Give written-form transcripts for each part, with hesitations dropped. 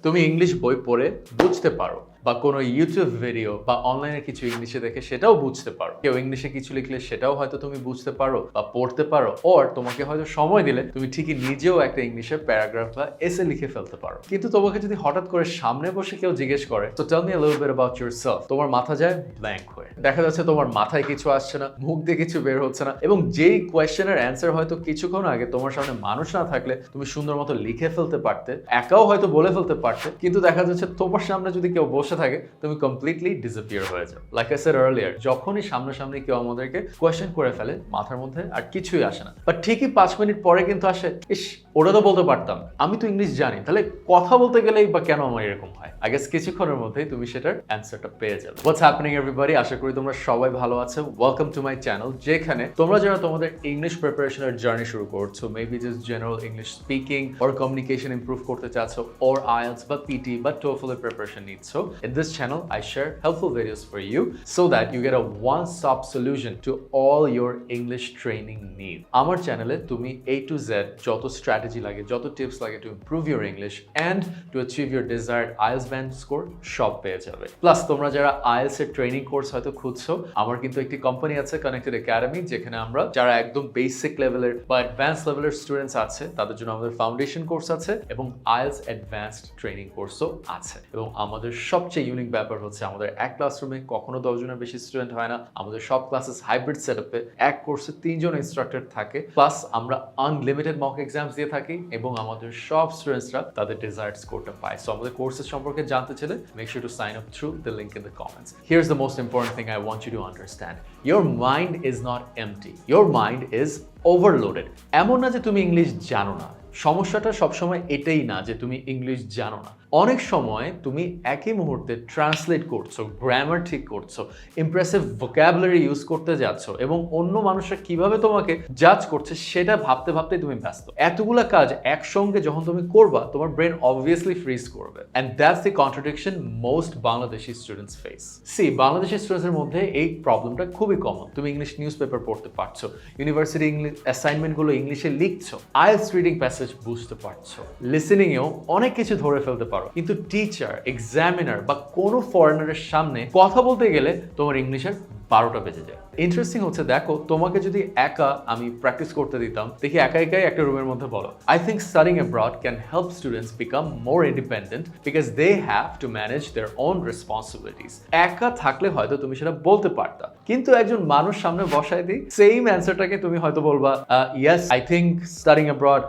তুমি ইংলিশ বই পড়ে বুঝতে পারো, বা কোনো ইউটিউব ভিডিও বা অনলাইনে কিছু ইংলিশে দেখে সেটাও বুঝতে পারো। কেউ ইংলিশে কিছু লিখলে সেটাও হয়তো তুমি বুঝতে পারো বা পড়তে পারো, অর তোমাকে হয়তো সময় দিলে তুমি ঠিকই নিজেও একটা ইংলিশের প্যারাগ্রাফ বা এসে লিখে ফেলতে পারো। কিন্তু তোমাকে যদি হঠাৎ করে সামনে বসে কেউ জিজ্ঞেস করে, তো tell me a little bit about yourself, তোমার মাথা যায় ব্ল্যাঙ্ক হয়ে। দেখা যাচ্ছে তোমার মাথায় কিছু আসছে না, মুখ দিয়ে কিছু বের হচ্ছে না, এবং যেই কোয়েশ্চেনের অ্যান্সার হয়তো কিছুক্ষণ আগে তোমার সামনে মানুষ না থাকলে তুমি সুন্দর মতো লিখে ফেলতে পারতে, একাও হয়তো বলে ফেলতে পারতে, কিন্তু দেখা যাচ্ছে তোমার সামনে যদি কেউ বসে থাকে তুমি কমপ্লিটলি ডিসঅ্যাপিয়ার হয়ে যাও। লাইক আই সেড আর্লিয়ার, যখনই সামনাসামনি কেউ আমাদেরকে কোয়েশ্চেন করে ফেলে মাথার মধ্যে আর কিছুই আসে না, বাট ঠিকই 5 মিনিট পরে কিন্তু আসে, ইস ওটা তো বলতে পারতাম, আমি তো ইংলিশ জানি, তাহলে কথা বলতে গেলেই বা কেন আমার এরকম হয়। আই গেস কিছুক্ষণের মধ্যেই তুমি সেটার অ্যান্সারটা পেয়ে যাবে। হোয়াটস হ্যাপেনিং এভরিবডি, আশা করি তোমরা সবাই ভালো আছো। ওয়েলকাম টু মাই চ্যানেল, যেখানে তোমরা যারা তোমাদের ইংলিশ প্রিপারেশনের জার্নি শুরু করছো, maybe just general English speaking or communication improve করতে চাচ্ছ, অর আইএলটিএস বা পিটি বা টোফেল এর প্রিপারেশন নিচ্ছ, in this channel I share helpful videos for you so that you get a one-stop solution to all your English training needs. আমার চ্যানেলে তুমি A to Z যত স্ট্র্যাটেজি লাগে, যত টিপস লাগে to improve your English and to achieve your desired IELTS band score সব পেয়ে যাবে। প্লাস তোমরা যারা IELTS এর ট্রেনিং কোর্স হয়তো খুঁজছো, আমার কিন্তু একটি কোম্পানি আছে কানেক্টেড একাডেমি, যেখানে আমরা যারা একদম বেসিক লেভেলের বা অ্যাডভান্স লেভেলের স্টুডেন্টস আছে তাদের জন্য আমাদের ফাউন্ডেশন কোর্স আছে এবং IELTS অ্যাডভান্সড ট্রেনিং কোর্সও আছে। এবং আমাদের সবচেয়ে ইউনিক ব্যাপার হচ্ছে আমাদের এক ক্লাসরুমে কখনো 10 জনের বেশি স্টুডেন্ট হয় না। আমাদের সব ক্লাসেস হাইব্রিড সেটআপে, এক কোর্সে 3 জন ইনস্ট্রাক্টর থাকে, প্লাস আমরা আনলিমিটেড মক এক্সামস দিয়ে থাকি এবং আমাদের সব স্টুডেন্টসরা তাদের ডিজায়ার্ড স্কোরটা পায়। সো আমাদের কোর্সেস সম্পর্কে জানতে চাইলে make sure to sign up through the link in the comments. Here's the most important thing I want you to understand, your mind is not empty, your mind is overloaded. এমন না যে তুমি English জানো না, সমস্যাটা সবসময় এটাই না যে তুমি ইংলিশ জানো না। অনেক সময় তুমি একই মুহূর্তে ট্রান্সলেট করছো, গ্রামার ঠিক করছো, ইমপ্রেসিভ ভোকাবুলারি ইউজ করতে যাচ্ছ এবং অন্য মানুষরা কিভাবে তোমাকে জাজ করছে সেটা ভাবতে ভাবতেই তুমি ব্যস্ত। এতগুলা কাজ একসঙ্গে যখন তুমি করবা, তোমার ব্রেন অবভিয়াসলি ফ্রিজ করবে, and that's the contradiction most Bangladeshi students face. Bangladeshi স্টুডেন্টসের মধ্যে এই প্রবলেমটা খুবই কমন। তুমি ইংলিশ নিউজ পেপার পড়তে পারছো, ইউনিভার্সিটি ইংলিশ অ্যাসাইনমেন্টগুলো ইংলিশে লিখছো, আইএলটিএস রিডিং প্যাসেজ বুঝতে পারছো, লিসেনিংয়েও অনেক কিছু ধরে ফেলতে পারো, কিন্তু টিচার, এক্সামিনার বা কোনো ফরেনারের সামনে কথা বলতে গেলে তোমার ইংলিশের 12টা বেজে যায়। ইন্টারেস্টিং হচ্ছে, দেখো তোমাকে যদি একা আমি প্র্যাকটিস করতে দিতাম, দেখি একা একাই একটা রুমের মধ্যে বলো, I think studying abroad can help students become more independent because they have to manage their own responsibilities. একা থাকলে হয়তো তুমি সেটা বলতে পারতা, কিন্তু একজন মানুষ সামনে বসায় দিই, সেম অ্যান্সারটাকে তুমি হয়তো বলবা, yes I think studying abroad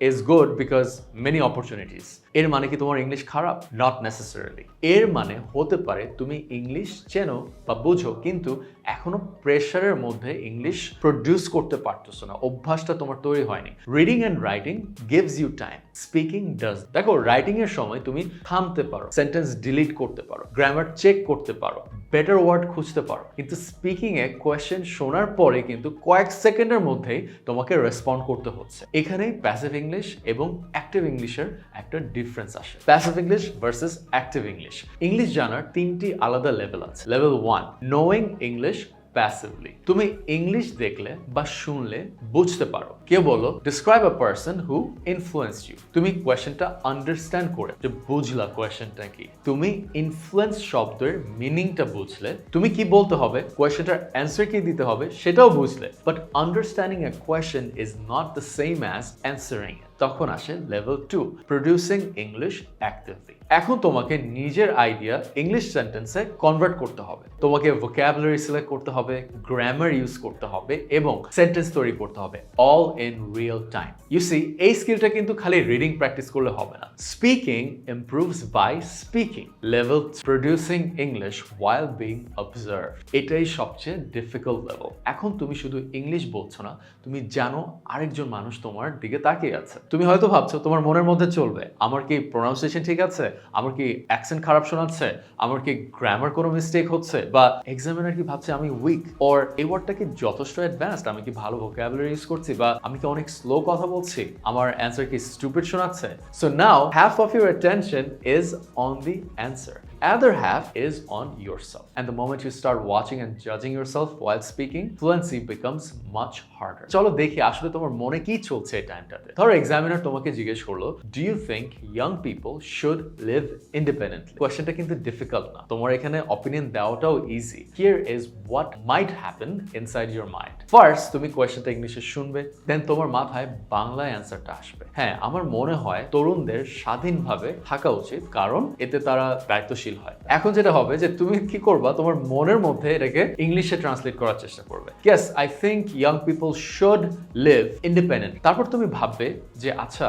is good because many opportunities। এর মানে কি তোমার ইংলিশ খারাপ? Not necessarily. এর মানে হতে পারে তুমি ইংলিশ চেনো বা বুঝো, কিন্তু এখনো প্রেশারের মধ্যে ইংলিশ প্রডিউস করতে পারতেছো না, অভ্যাসটা তোমার তৈরি হয়নি। Reading and writing gives you time, speaking does. দেখো রাইটিং এর সময় তুমি থামতে পারো, সেন্টেন্স ডিলিট করতে পারো, গ্রামার চেক করতে পারো, বেটার ওয়ার্ড খুঁজতে পারো, কিন্তু স্পিকিং এ কোয়েশ্চেন শোনার পরে কিন্তু কয়েক সেকেন্ডের মধ্যেই তোমাকে রেসপন্ড করতে হচ্ছে। এখানেই প্যাসিভ ইংলিশ এবং অ্যাক্টিভ ইংলিশের একটা ডিফারেন্স আসে। Passive English versus active English. English জানার 3টি আলাদা লেভেল আছে। Level 1, knowing English passively. তুমি ইংলিশ দেখলে বা শুনলে বুঝতে পারো। কেউ বলো, describe a person who influenced you. তুমি কোয়েশ্চেনটা আন্ডারস্ট্যান্ড করে যে বুঝলা কোয়েশ্চেনটা কি। তুমি ইনফ্লুয়েন্স শব্দের মিনিংটা বুঝলে, তুমি কি বলতে হবে, কোয়েশ্চেনটার অ্যান্সার কি দিতে হবে সেটাও বুঝলে, but understanding a question is not the same as answering it. তখন আসে লেভেল 2, প্রডিউসিং ইংলিশ অ্যাক্টিভলি। এখন তোমাকে নিজের আইডিয়া ইংলিশ সেন্টেন্সে কনভার্ট করতে হবে, তোমাকে ভোকাবুলারি সিলেক্ট করতে হবে, গ্রামার ইউজ করতে হবে এবং সেন্টেন্স তৈরি করতে হবে, all in real time. You see, এই স্কিলটা কিন্তু খালি রিডিং প্র্যাকটিস করলে হবে না। Speaking improves by speaking. Level producing English while being observe. এটাই সবচেয়ে ডিফিকাল্ট লেভেল। এখন তুমি শুধু ইংলিশ বলছো না, তুমি জানো আরেকজন মানুষ তোমার দিকে তাকিয়ে আছে। তুমি হয়তো ভাবছো তোমার মনের মধ্যে চলবে, আমার কি প্রোনাউন্সিয়েশন ঠিক আছে, আমার কি অ্যাকসেন্ট খারাপ শোনাচ্ছে, আমার কি গ্রামার কোনো মিস্টেক হচ্ছে, বা এক্সামিনার কি ভাবছে আমি উইক, অর এই ওয়ার্ডটা কি যথেষ্ট অ্যাডভান্সড, আমি কি ভালো ভোকাবুলারি ইউজ করছি, বা আমি কি অনেক স্লো কথা বলছি, আমার অ্যান্সার কি স্টুপিড শোনাচ্ছে। So now half of your attention is on the answer other half is on yourself. And the moment you start watching and judging yourself while speaking, fluency becomes much harder. চলো দেখি আসলে তোমার মনে কি চলছে এই টাইমটাতে। ধরো এক্সামিনার তোমাকে জিজ্ঞেস করলো, do you think young people should live independently? কোয়েশ্চেনটা কিন্তু ডিফিকাল্ট না, তোমার এখানে অপিনিয়ন দেওয়াটাও easy. Here is what might happen inside your mind. First তুমি কোয়েশ্চেনটা ইংলিশে শুনবে, দেন তোমার মাথায় বাংলায় অ্যান্সারটা আসবে। হ্যাঁ, আমার মনে হয় তরুণদের স্বাধীনভাবে থাকা উচিত, কারণ এতে তারা দায়িত্বশীল হয়। এখন যেটা হবে যে তুমি কি করবা, তোমার মনের মধ্যে এটাকে ইংলিশে ট্রান্সলেট করার চেষ্টা করবে। Yes, I think young people should live independent. তারপর তুমি ভাববে যে আচ্ছা,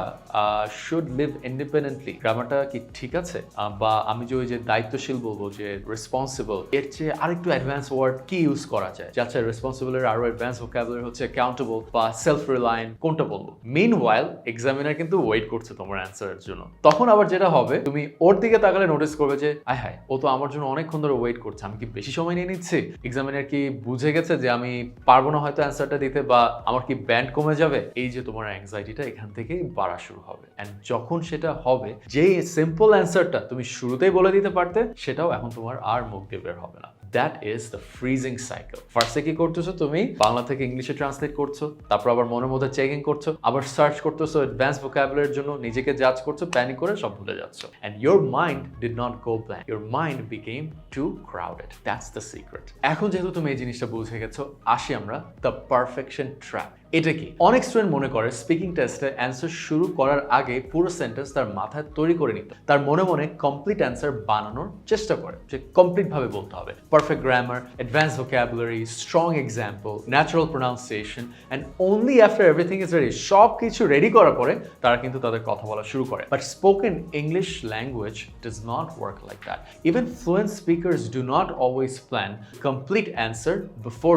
শুড লিভ ইন্ডিপেন্ডেন্টলি গ্রামারটা কি ঠিক আছে, বা আমি যে ওই যে দায়িত্বশীল বলবো, যে রেসপন্সিবল, এর চেয়ে আরেকটু অ্যাডভান্স ওয়ার্ড কি ইউজ করা যায়? যে আচ্ছা, রেসপন্সিবলের আরো অ্যাডভান্স ভোকাবুলারি হচ্ছে অ্যাকাউন্টেবল বা সেলফ রিলায়েন্ট, কোনটা বলবো? মিনওয়াইল এক্সামিনার কিন্তু ওয়েট করছে তোমার অ্যান্সারের জন্য। তখন আবার যেটা হবে, তুমি ওর দিকে তাকালে নোটিস করবে যে আয় হায়, ও তো আমার জন্য অনেকক্ষণ ধরে ওয়েট করছে, আমি কি বেশি সময় নিয়ে নিচ্ছি? এক্সামিনার কি বুঝে গেছে যে আমি পারবো না হয়তো অ্যান্সারটা দিতে, বা আমার কি ব্যান্ড কমে যাবে? এই যে তোমার অ্যাংজাইটিটা এখান থেকেই বাড়া শুরু হবে। এন্ড যখন সেটা হবে, যে সিম্পল অ্যান্সারটা তুমি শুরুতেই বলে দিতে পারতে, সেটাও এখন তোমার আর মুখ দিয়ে বের হবে না। That is the freezing cycle. ফার্স্টে কি করতেছো, তুমি বাংলা থেকে ইংলিশে ট্রান্সলেট করছো, তারপর আবার মনের মধ্যে চেকিং করছো, আবার সার্চ করতেছো অ্যাডভান্স ভোকাবুলারির জন্য, নিজেকে জাজ করছো, প্যানিক করে সব ভুলে যাচ্ছ। And your mind did not go blank. Your mind became too crowded. That's the secret. এখন যেহেতু তুমি এই জিনিসটা বুঝে গেছো, আসি আমরা দ্য পারফেকশন ট্র্যাপ। এটা কি? অনেক স্টুডেন্ট মনে করে স্পিকিং টেস্টে অ্যান্সার শুরু করার আগে পুরো সেন্টেন্স তার মাথায় তৈরি করে নিতে, তার মনে মনে কমপ্লিট অ্যান্সার বানানোর চেষ্টা করে, যে কমপ্লিট ভাবে বলতে হবে, perfect grammar, advance vocabulary, strong example, natural pronunciation, and only after everything is ready, সব কিছু রেডি করার পরে তারা কিন্তু তাদের কথা বলা শুরু করে। But spoken English language does not work like that. Even fluent speakers do not always plan complete answer before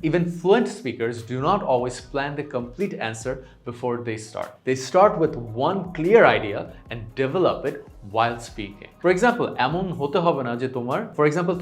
even fluent speakers do not always plan the complete answer before they start. They start with one clear idea and develop it while speaking. For example, এমন হতে হবে না যে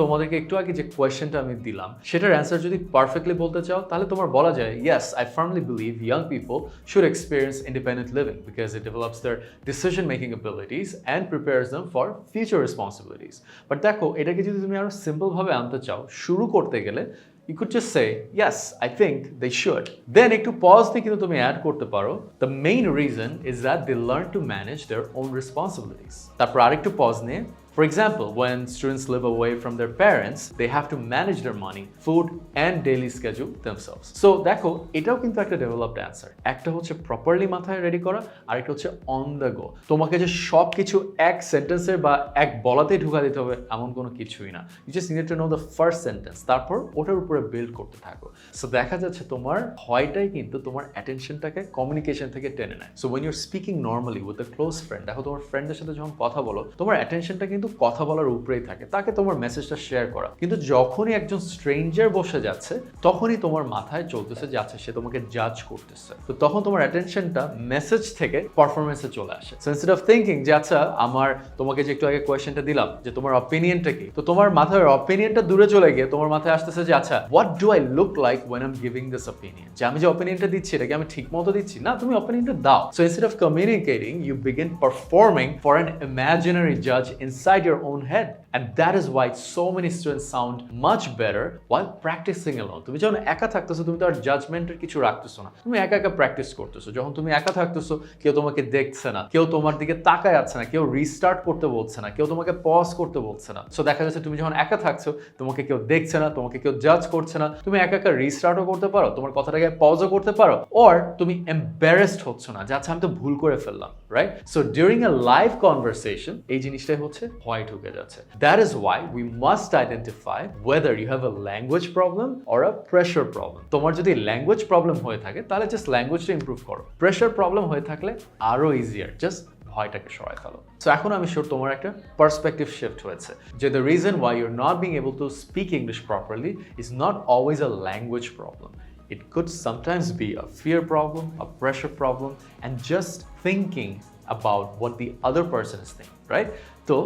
তোমাদেরকে একটু আগে যে কোয়েশ্চেনটা আমি দিলাম, সেটার অ্যান্সার যদি পারফেক্টলি বলতে চাও, তাহলে তোমার বলা যায়, yes, I firmly believe young people should experience independent living because it develops their decision-making abilities and prepares them for future responsibilities. But দেখো, এটাকে যদি তুমি আরো সিম্পল ভাবে আনতে চাও, শুরু করতে গেলে you could just say, yes, I think they should. Then একটু pause দিয়ে কিন্তু তুমি add করতে পারো, the main reason is that they learn to manage their own responsibilities. তারপর আরেকটু pause নিয়ে, for example, when students live away from their parents, they have to manage their money, food, and daily schedule themselves. So দেখো, এটাও কিন্তু একটা developed answer. একটা হচ্ছে properly মাথায় রেডি করা, আরেকটা হচ্ছে on the go. তোমাকে যে সব কিছু এক সেন্টেন্সের বা এক বলাতেই ঢুকা দিতে হবে এমন কোনো কিছুই না। You just need to know the first sentence, তারপর ওটার উপরে বিল্ড করতে থাকো। সো দেখা যাচ্ছে তোমার ভয়টাই কিন্তু তোমার অ্যাটেনশনটাকে কমিউনিকেশন থেকে টেনে নেয়। So when you're speaking normally with a close friend, দেখো তোমার ফ্রেন্ডের সাথে যখন কথা বলো, তোমার অ্যাটেনশনটা কিন্তু কথা বলার উপরেই থাকে, তাকে তোমার মেসেজটা শেয়ার করা। কিন্তু যখনই একজন স্ট্রেঞ্জার বসে যাচ্ছে, তখনই তোমার মাথায় চলতেছে যে আচ্ছা, সে তোমাকে জাজ করতেছে, তো তখন তোমার অ্যাটেনশনটা মেসেজ থেকে পারফরমেন্সে চলে আসে। সো ইনস্টেড অফ থিংকিং যে আচ্ছা, আমার তোমাকে যে একটু আগে কোয়েশ্চেনটা দিলাম যে তোমার অপিনিয়নটা কি, তো তোমার মাথায় অপিনিয়নটা দূরে চলে গিয়ে তোমার মাথায় আসতেছে যে আচ্ছা, what do I look like when I'm giving this opinion? যে আমি যে অপিনিয়নটা দিচ্ছি, এটাকে আমি ঠিক মতো দিচ্ছি? না, তুমি অপিনিয়নটা দাও। So instead of communicating, you begin performing for an imaginary judge inside your own head. And that is why so many students sound much better while practicing alone. তুমি যখন একা থাকতেছো, তুমি তো আর জাজমেন্টের কিছু রাখতেছো না, তুমি একা একা প্র্যাকটিস করতেছো। যখন তুমি একা থাকতেছো, কেউ তোমাকে দেখছে না, কেউ তোমার দিকে তাকায় আছে না, কেউ রিস্টার্ট করতে বলছে না, কেউ তোমাকে পজ করতে বলছে না। সো দেখা যাচ্ছে তুমি যখন একা থাকছো, তোমাকে কেউ দেখছে না, তোমাকে কেউ জাজ করছে না, তুমি একা একা রিস্টার্টও করতে পারো, তোমার কথাটাকে পজও করতে পারো, অর তুমি এম্বারেসড হচ্ছ না যে আচ্ছা, আমি তো ভুল করে ফেললাম, right? So during a live conversation এই জিনিসটাই হচ্ছে ভয় ঢুকে যাচ্ছে। That is why we must identify whether you have a language problem or a pressure problem. তোমার যদি ল্যাঙ্গুয়েজ প্রবলেম হয়ে থাকে, তাহলে জাস্ট ল্যাঙ্গুয়েজটা ইমপ্রুভ করো। প্রেশার প্রবলেম হয়ে থাকলে আরো ইজিয়ার, জাস্ট ভয়টাকে সরাই ফেলো। সো এখন আমি শিওর তোমার একটা পার্সপেক্টিভ শিফট হয়েছে, যে the reason why your not being able to speak English properly is not always a language problem. It could sometimes be a fear problem, a pressure problem, and just thinking about what the other person is thinking, right? তো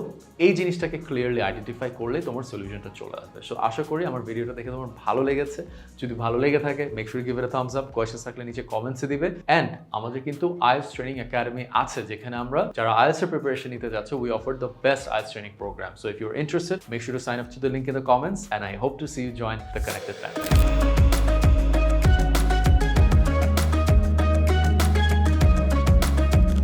এই জিনিসটাকে clearly identify করলে তোমার সলিউশনটা চলে আসবে। So আশা করি আমার ভিডিওটা দেখে তোমার ভালো লেগেছে। যদি ভালো লেগে থাকে make sure give it a Thums up, question থাকলে নিচে কমেন্টসে দিবে। অ্যান্ড আমাদের কিন্তু আইএলটিএস ট্রেনিং একাডেমি আছে, যেখানে আমরা যারা আইএলটিএস এর প্রিপারেশন নিতে যাচ্ছে, we offer the best IELTS training programme. So if you are interested, make sure to sign up to the link in the comments, and I hope to see you join the connected family.